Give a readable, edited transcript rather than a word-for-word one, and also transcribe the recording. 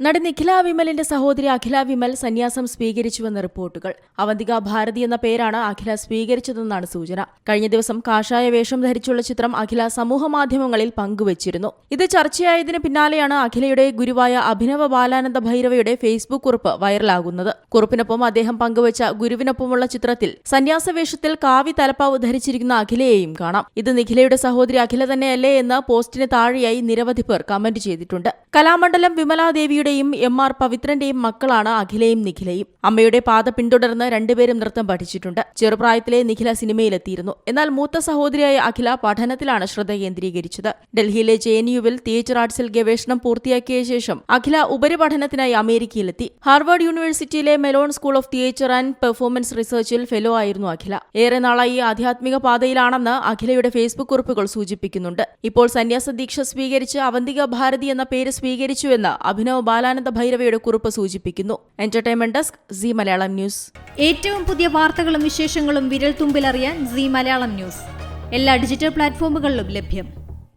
നടി നിഖില വിമലിന്റെ സഹോദരി അഖില വിമൽ സന്യാസം സ്വീകരിച്ചുവെന്ന റിപ്പോർട്ടുകൾ. അവന്തിക ഭാരതി എന്ന പേരാണ് അഖില സ്വീകരിച്ചതെന്നാണ് സൂചന. കഴിഞ്ഞ ദിവസം കാഷായ വേഷം ധരിച്ചുള്ള ചിത്രം അഖില സമൂഹമാധ്യമങ്ങളിൽ പങ്കുവച്ചിരുന്നു. ഇത് ചർച്ചയായതിനു പിന്നാലെയാണ് അഖിലയുടെ ഗുരുവായ അഭിനവ ബാലാനന്ദ ഭൈരവയുടെ ഫേസ്ബുക്ക് കുറിപ്പ് വൈറലാകുന്നത്. കുറിപ്പിനൊപ്പം അദ്ദേഹം പങ്കുവച്ച ഗുരുവിനൊപ്പമുള്ള ചിത്രത്തിൽ സന്യാസവേഷത്തിൽ കാവി തലപ്പാവ് ധരിച്ചിരിക്കുന്ന അഖിലയെയും കാണാം. ഇത് നിഖിലയുടെ സഹോദരി അഖില തന്നെയല്ലേ എന്ന് പോസ്റ്റിന് താഴെയായി നിരവധി പേർ കമന്റ് ചെയ്തിട്ടുണ്ട്. കലാമണ്ഡലം വിമലാദേവിയുടെ എം.ആർ. പവിത്രന്റെയും മക്കളാണ് അഖിലയും നിഖിലയും. അമ്മയുടെ പാത പിന്തുടർന്ന് രണ്ടുപേരും നൃത്തം പഠിച്ചിട്ടുണ്ട്. ചെറുപ്രായത്തിലെ നിഖില സിനിമയിലെത്തിയിരുന്നു. എന്നാൽ മൂത്ത സഹോദരിയായ അഖില പഠനത്തിലാണ് ശ്രദ്ധ കേന്ദ്രീകരിച്ചത്. ഡൽഹിയിലെ JNUവിൽ തിയേറ്റർ ആർട്സിൽ ഗവേഷണം പൂർത്തിയാക്കിയ ശേഷം അഖില ഉപരിപഠനത്തിനായി അമേരിക്കയിലെത്തി. ഹാർവാർഡ് യൂണിവേഴ്സിറ്റിയിലെ Mellon school of theatre and performance റിസർച്ചിൽ ഫെലോ ആയിരുന്നു അഖില. ഏറെ നാളായി ആധ്യാത്മിക പാതയിലാണെന്ന് അഖിലയുടെ ഫേസ്ബുക്ക് കുറിപ്പുകൾ സൂചിപ്പിക്കുന്നുണ്ട്. ഇപ്പോൾ സന്യാസ ദീക്ഷ സ്വീകരിച്ച് അവന്തിക ഭാരതി എന്ന പേര് സ്വീകരിച്ചുവെന്ന് അഭിനവ് ബാലാനന്ദ ഭൈരവയുടെ കുറിപ്പ് സൂചിപ്പിക്കുന്നു. Entertainment desk, C Malayalam news. ഏറ്റവും പുതിയ വാർത്തകളും വിശേഷങ്ങളും വിരൽ തുമ്പിലറിയാൻ സി മലയാളം ന്യൂസ് എല്ലാ ഡിജിറ്റൽ പ്ലാറ്റ്ഫോമുകളിലും ലഭ്യം.